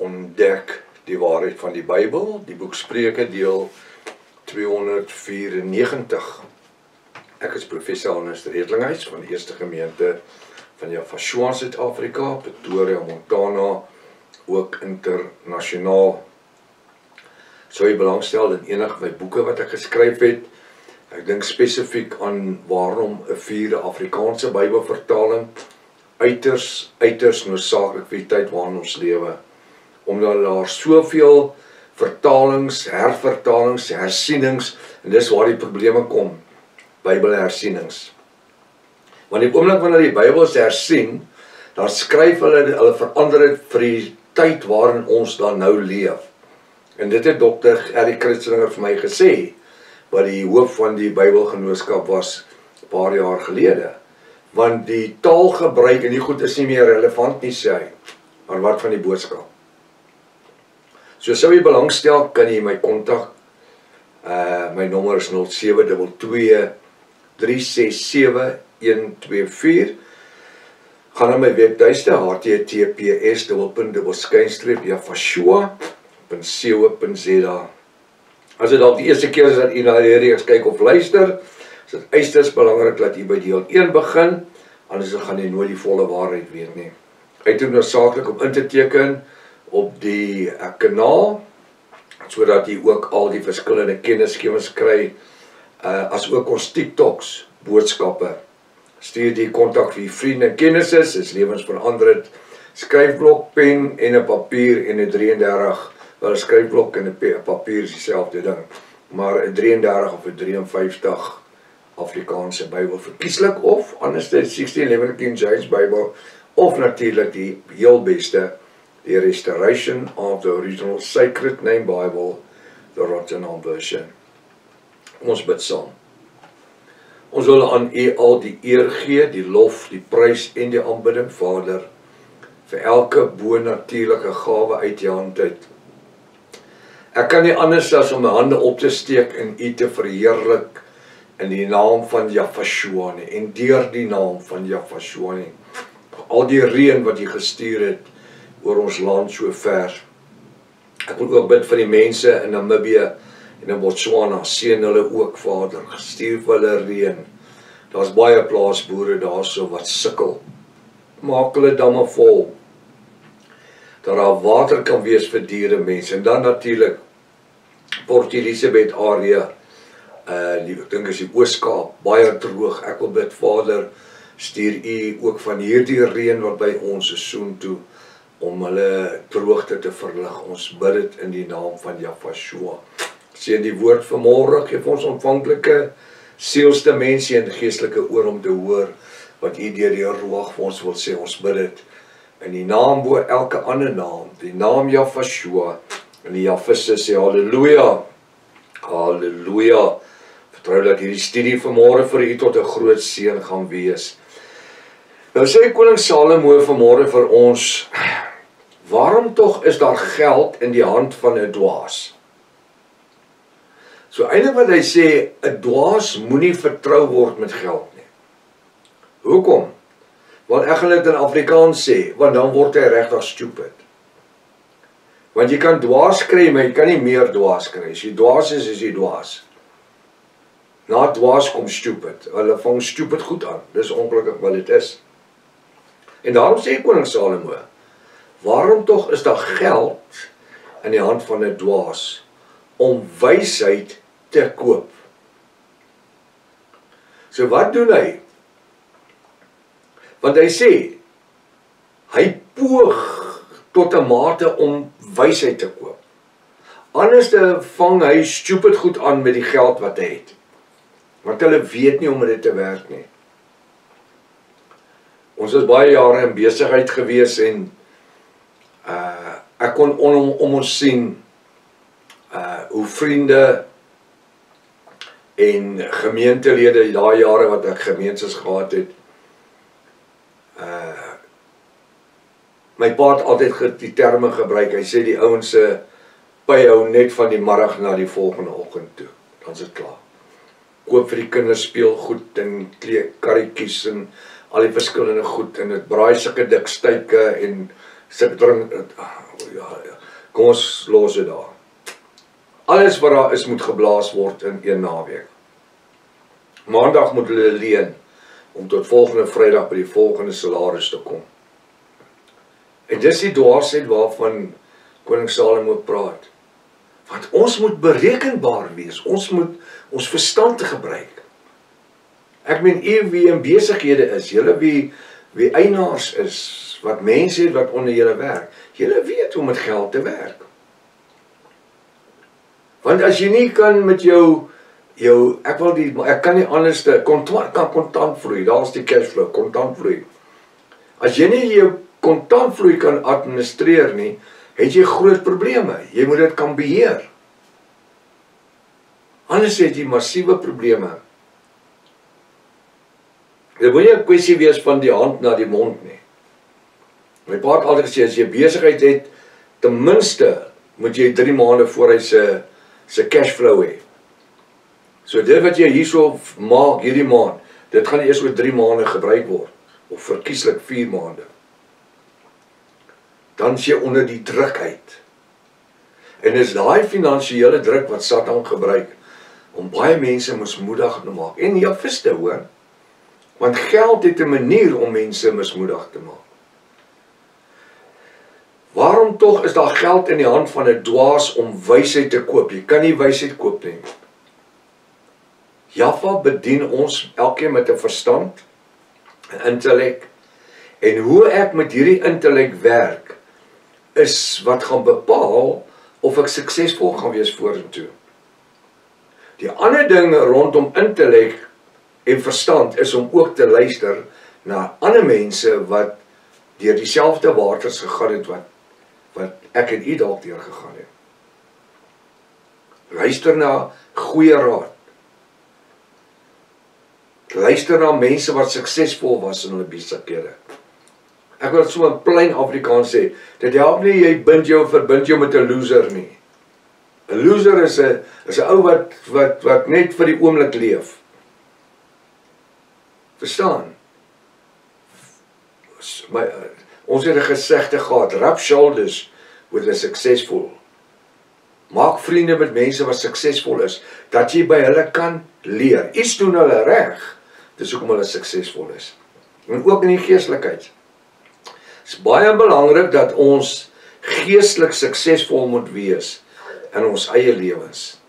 ontdek die waarheid van die Bybel, die boek Spreuke deel 294. Ek is professor Hannes Redlinghuis van die Eerste Gemeente van Jaffa, Suid-Afrika, Pretoria, Montana, ook internasionaal. Sou jy belangstel in enige my boeke wat ek geskryf het? Ek dink spesifiek aan waarom 'n 4de Afrikaanse Bybelvertaling uiters noodsaaklik vir die tyd waarin ons lewe. Omdat daar soveel vertalings, hervertalings, hersienings, en dis waar die probleme kom, Bybelhersienings. Want die oomblik wanneer die Bybel is hersien, dan skryf hulle verander dit vir die tyd waarin ons dan nou leef. En dit het Dr. Erik Christinger vir my gesê, wat die hoof van die Bybelgenootskap was 'n paar jaar gelede. Want die taalgebruik en die goed is nie meer relevant nie, sê hy. Maar wat van die boodskap? So sou jy belangstel, kan jy my kontak. My nommer is 0722 367 124. Gaan na my webtuiste https://jaffa.co.za. As dit dalk die eerste keer is dat u na die reeks kyk of luister, is dit uiters belangrik dat u by deel 1 begin, anders gaan jy nooit die volle waarheid weet nie. Uiters noodsaaklik om in te teken op die kanaal, sodat jy ook al die verskillende kennisgewings kry, as ook ons TikToks, boodskappe. Stuur die kontak vir vriende en kennisses, is lewensveranderend. Skryfblok, pen en 'n papier en 'n 33, wel 'n skryfblok en 'n papier is dieselfde ding, maar 'n 33 of 'n 53 Afrikaanse Bybel verkieslik, of anders die 1611 King James Bybel, of natuurlik die heel beste, die Restoration of the Original Sacred Name Bible, the Rotterdam version. Ons bid saam. Ons wil aan u al die eer gee, die lof, die prys en die aanbidding, Vader, vir elke bonatuurlike gawe uit u hand uit. Ek kan nie anders as om my hande op te steek en u te verheerlik in die naam van Jaffa nie, en deur die naam van Jaffa nie. Al die reën wat u gestuur het oor ons land so ver. Ek wil ook bid vir die mense in Namibië en in Botswana, seën hulle ook, Vader, stuur vir hulle reën. Daar's baie plaasboere daarso wat sukkel. Maak hulle damme vol, dat daar water kan wees vir diere, mense. En dan natuurlik Port Elizabeth area, ek dink is die Oos-Kaap, baie droog. Ek wil bid, Vader, stuur u ook van hierdie reën wat by ons is soontoe, om hulle droogte te verlig. Ons bid dit in die naam van Jaffa. Seën die woord vanmôre, geef ons ontvanklike sielste mense en geestelike oor om te hoor wat u deur die Ruach vir ons wil sê. Ons bid dit in die naam bo elke ander naam, die naam Jaffa, en die Jaffisse sê halleluja, halleluja. Vertrou dat hierdie studie vanmôre vir u tot 'n groot seën gaan wees. Nou sê koning Salomo vanmôre vir ons, waarom tog is daar geld in die hand van 'n dwaas? So eintlik wat hy sê, 'n dwaas moenie vertrou word met geld nie. Hoekom? Want ek gaan dit in Afrikaans sê, want dan word hy regtig stupid. Want jy kan dwaas kry, maar jy kan nie meer dwaas kry. As jy dwaas is jy dwaas. Na dwaas kom stupid. Hulle vang stupid goed aan. Dis ongelukkig wat dit is. En daarom sê koning Salomo, waarom tog is daar geld in die hand van 'n dwaas om wysheid te koop? So wat doen hy? Want hy sê, hy poog tot 'n mate om wysheid te koop. Anders vang hy stupid goed aan met die geld wat hy het. Want hulle weet nie hoe om dit te werk nie. Ons is baie jare in besigheid gewees en ek kon om ons sien hoe vriende en gemeentelede, daai jare wat ek gemeentes gehad het, my pa het altyd die terme gebruik, hy sê die ouens se by hou net van die middag na die volgende oggend toe, dan is dit klaar. Koop vir die kinders speelgoed en karretjies en al die verskillende goed, en dit braai sulke dik styke en Kom ons los dit daar. Alles wat daar is moet geblaas word in 1 naweek. Maandag moet hulle leen om tot volgende Vrydag by die volgende salaris te kom. En dis die dwaasheid waarvan koning Salomo praat. Want ons moet berekenbaar wees. Ons moet ons verstand gebruik. Ek meen, wie in besighede is, julle wie eienaars is, wat mense het wat onder julle werk, julle weet hoe met geld te werk. Want as jy nie kan met ek kan nie anders kan kontantvloei, daar is die cashflow, kontantvloei. As jy nie jou kontantvloei kan administreer nie, het jy groot probleme. Jy moet dit kan beheer. Anders het jy massiewe probleme. Dit moet nie 'n kwessie wees van die hand na die mond nie. My pa het altyd gesê, as jy besigheid het, ten minste moet jy 3 maande voor hy sy cashflow hê. So dit wat jy hierso maak hierdie maand, dit gaan eers oor 3 maande gebruik word, of verkieslik 4 maande. Dan is jy onder die druk uit. En is daai finansiële druk wat Satan gebruik, om baie mense mismoedig te maak. En ja, viste hoor, want geld het 'n manier om mense mismoedig te maak. Waarom tog is daar geld in die hand van 'n dwaas om wysheid te koop? Jy kan nie wysheid koop nie. Jaffa bedien ons elkeen met 'n verstand, 'n intellek, en hoe ek met hierdie intellek werk, is wat gaan bepaal of ek suksesvol gaan wees vorentoe. Die ander ding rondom intellek en verstand is om ook te luister na ander mense wat deur dieselfde waters gegaan het wat ek en u dalk deur gegaan het. Luister na goeie raad. Luister na mense wat suksesvol was in hulle besighede. Ek wil dit so in plain Afrikaans sê, dit help nie jy verbind jou met 'n loser nie. 'n Loser is 'n ou wat net vir die oomblik leef. Verstaan? Ons het 'n gesegde gehad, rub shoulders with the successful. Maak vriende met mense wat suksesvol is, dat jy by hulle kan leer. Iets doen hulle reg, dis hoekom hulle suksesvol is. En ook in die geestelikheid. Dit is baie belangrik dat ons geestelik suksesvol moet wees in ons eie lewens.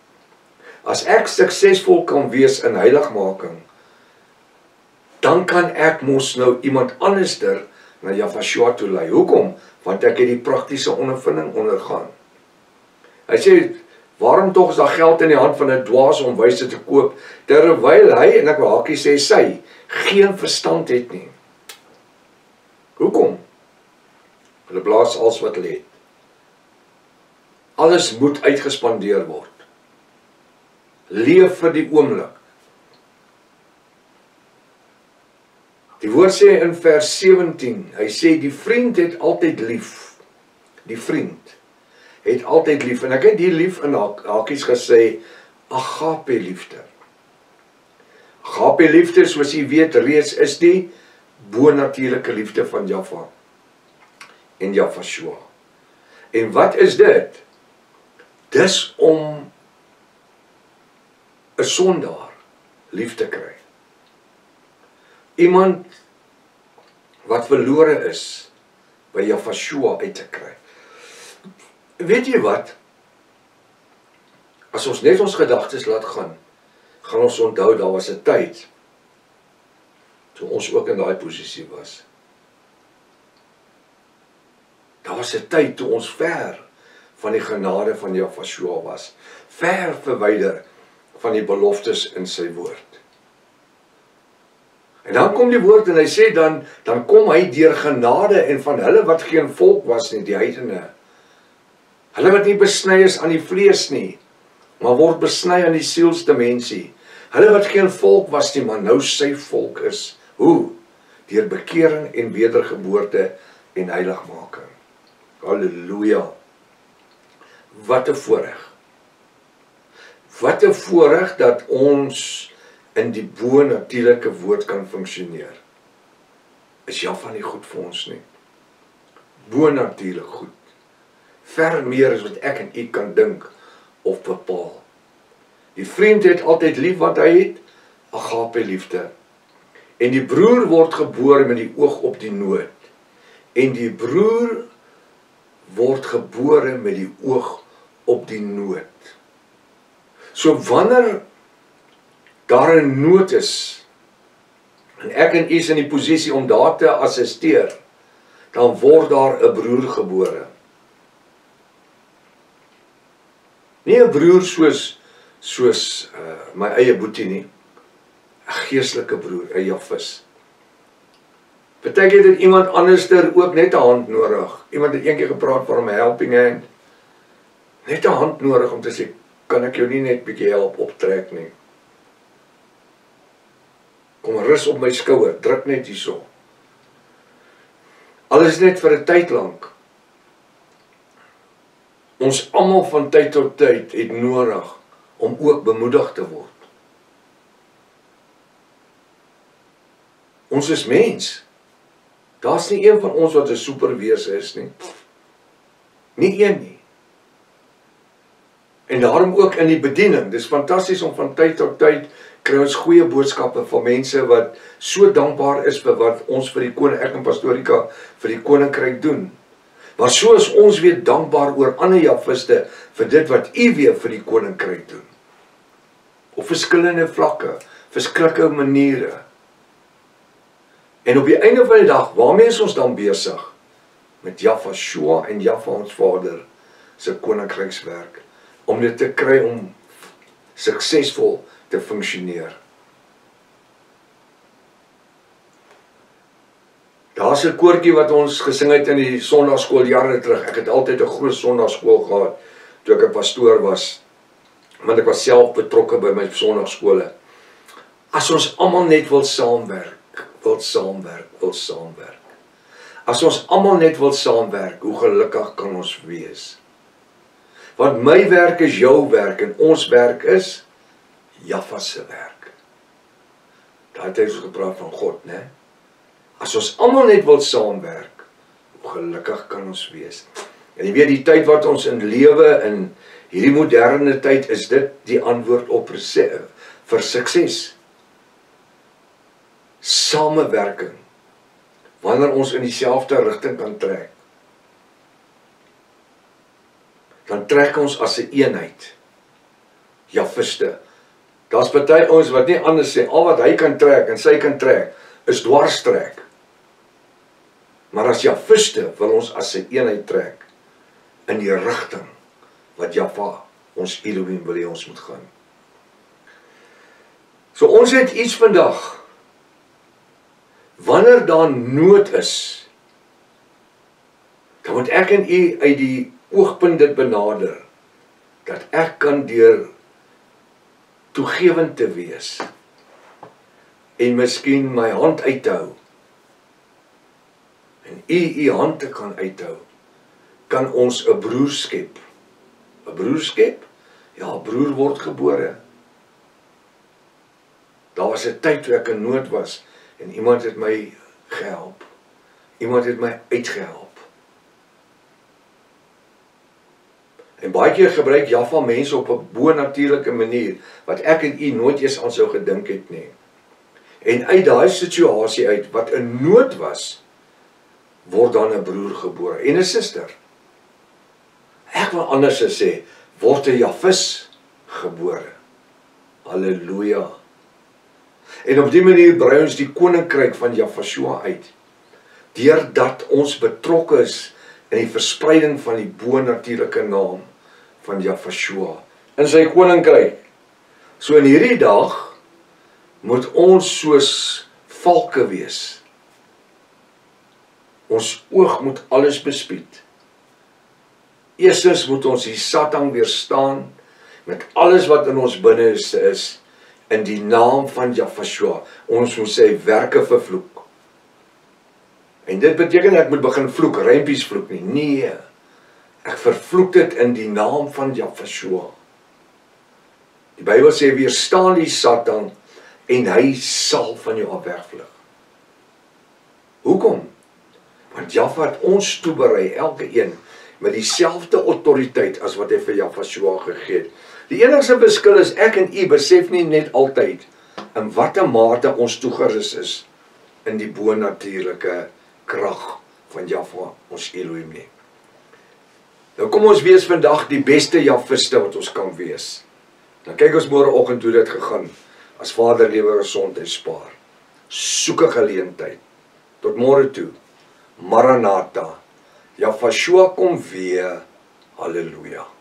As ek suksesvol kan wees in heiligmaking, dan kan ek mos nou iemand anderster na Yahshua toe lei. Hoekom? Want ek het die praktiese ondervinding ondergaan. Hy sê, waarom tog is daar geld in die hand van 'n dwaas om wysheid te koop, terwyl hy, en ek wil hakie sê sy, geen verstand het nie. Hoekom? Hulle blaas als wat hulle het. Alles moet uitgespandeer word. Leef vir die oomblik. Die woord sê in vers 17, hy sê die vriend het altyd lief. Die vriend het altyd lief. En ek het die lief in hakies gesê, agape liefde. Agape liefde, soos jy weet reeds, is die bonatuurlike liefde van Jaffa en Yahshua. En wat is dit? Dis om 'n sondaar lief te kry. Iemand wat verlore is by Yahshua uit te kry. Weet jy wat? As ons net ons gedagtes laat gaan ons onthou, daar was 'n tyd toe ons ook in daai posisie was. Daar was 'n tyd toe ons ver van die genade van Yahshua was. Ver verwyder van die beloftes in sy woord. En dan kom die woord en hy sê dan kom hy deur genade en van hulle wat geen volk was nie, die heidene. Hulle wat nie besny is aan die vlees nie, maar word besny aan die sielsdimensie. Hulle wat geen volk was nie, maar nou sy volk is. Hoe? Deur bekering en wedergeboorte en heiligmaking. Halleluja. Wat 'n voorreg. Wat 'n voorreg dat ons in die bonatuurlike woord kan funksioneer. Is Jaffa nie goed vir ons nie? Bonatuurlik goed. Ver meer as wat ek en u kan dink of bepaal. Die vriend het altyd lief wat hy het, agape liefde. En die broer word gebore met die oog op die nood. En die broer word gebore met die oog op die nood. So wanneer daar 'n nood is, en ek en u is in die posisie om daar te assisteer, dan word daar 'n broer gebore. Nie 'n broer soos my eie boetie nie, 'n geestelike broer, 'n Jafis. Partykeer het iemand anderster ook net 'n hand nodig. Iemand het eendag gepraat van 'n helping hand. Net 'n hand nodig om te sê, kan ek jou nie net bietjie help optrek nie? Kom rus op my skouer, druk net hierso. Alles net vir 'n tyd lank. Ons almal van tyd tot tyd het nodig om ook bemoedig te word. Ons is mens. Daar's nie een van ons wat 'n superwese is nie. Nie een nie. En daarom ook in die bediening. Dis fantasties om van tyd tot tyd kry ons goeie boodskappe van mense wat so dankbaar is vir wat ons vir die koning, ek en Pastorika, vir die koninkryk doen. Maar so is ons weer dankbaar oor ander Jafiste vir dit wat u weer vir die koninkryk doen. Op verskillende vlakke, verskillende maniere. En op die einde van die dag, waarmee is ons dan besig? Met Jafashua en Jaffa ons Vader se koninkrykswerk, om dit te kry om suksesvol te funksioneer. Daar's 'n koortjie wat ons gesing het in die Sondagskool jare terug. Ek het altyd 'n groot Sondagskool gehad toe ek 'n pastoor was, want ek was self betrokke by my Sondagskole. As ons almal net wil saamwerk, wil saamwerk. As ons almal net wil saamwerk, hoe gelukkig kan ons wees? Want my werk is jou werk en ons werk is Jaffa se werk. Daar het ons gepraat van God, né? As ons almal net wil saamwerk, hoe gelukkig kan ons wees? En jy weet, die tyd wat ons in lewe, in hierdie moderne tyd, is dit die antwoord op vir sukses. Samewerking, wanneer ons in dieselfde rigting kan trek, dan trek ons as 'n eenheid. Jafiste. Daar's party ons wat nie anders sê, al wat hy kan trek en sy kan trek, is dwarstrek. Maar as Jafiste wil ons as 'n eenheid trek, in die rigting wat Jaffa, ons Elohim, wil hê ons moet gaan. So ons het iets vandag. Wanneer daar nood is, dan moet ek en u uit die oogpunt dit benader, dat ek kan deur toegewend te wees, en miskien my hand uithou, en u hand te kan uithou, kan ons 'n broer skep. 'n broer skep? Ja, 'n broer word gebore. Daar was 'n tyd toe ek in nood was, en iemand het my gehelp. Iemand het my uitgehelp. En baie keer gebruik Jaffa mense op 'n bonatuurlike manier, wat ek en u nooit eens aan sou gedink het nie. En uit daai situasie uit, wat 'n nood was, word dan 'n broer gebore, en 'n suster. Ek wil anders sê, word 'n Jafis gebore. Halleluja. En op die manier brei ons die koninkryk van Jafashua uit, deurdat ons betrokke is in die verspreiding van die bonatuurlike naam van Jafashua in sy koninkryk. So in hierdie dag moet ons soos valke wees. Ons oog moet alles bespied. Eerstens moet ons die Satan weerstaan met alles wat in ons binne is in die naam van Jafashua. Ons moet sy werke vervloek. En dit beteken ek moet begin vloek, rympies vloek nie. Nee, ek vervloek dit in die naam van Jafashua. Die Bybel sê, weerstaan die Satan en hy sal van jou af wegvlug. Hoekom? Want Jahwe het ons toeberei, elke een, met dieselfde autoriteit as wat hy vir Jahwe gegee het. Die enigste verskil is, ek en u besef nie net altyd in watter mate ons toegerus is in die bonatuurlike krag van Jahwe, ons Elohim nie. Nou kom ons wees vandag die beste Jahwiste wat ons kan wees. Dan kyk ons môreoggend hoe dit gegaan, as Vader lewe gesondheid spaar. Soek 'n geleentheid. Tot môre toe. Maranatha. Jahwe kom weer. Halleluja.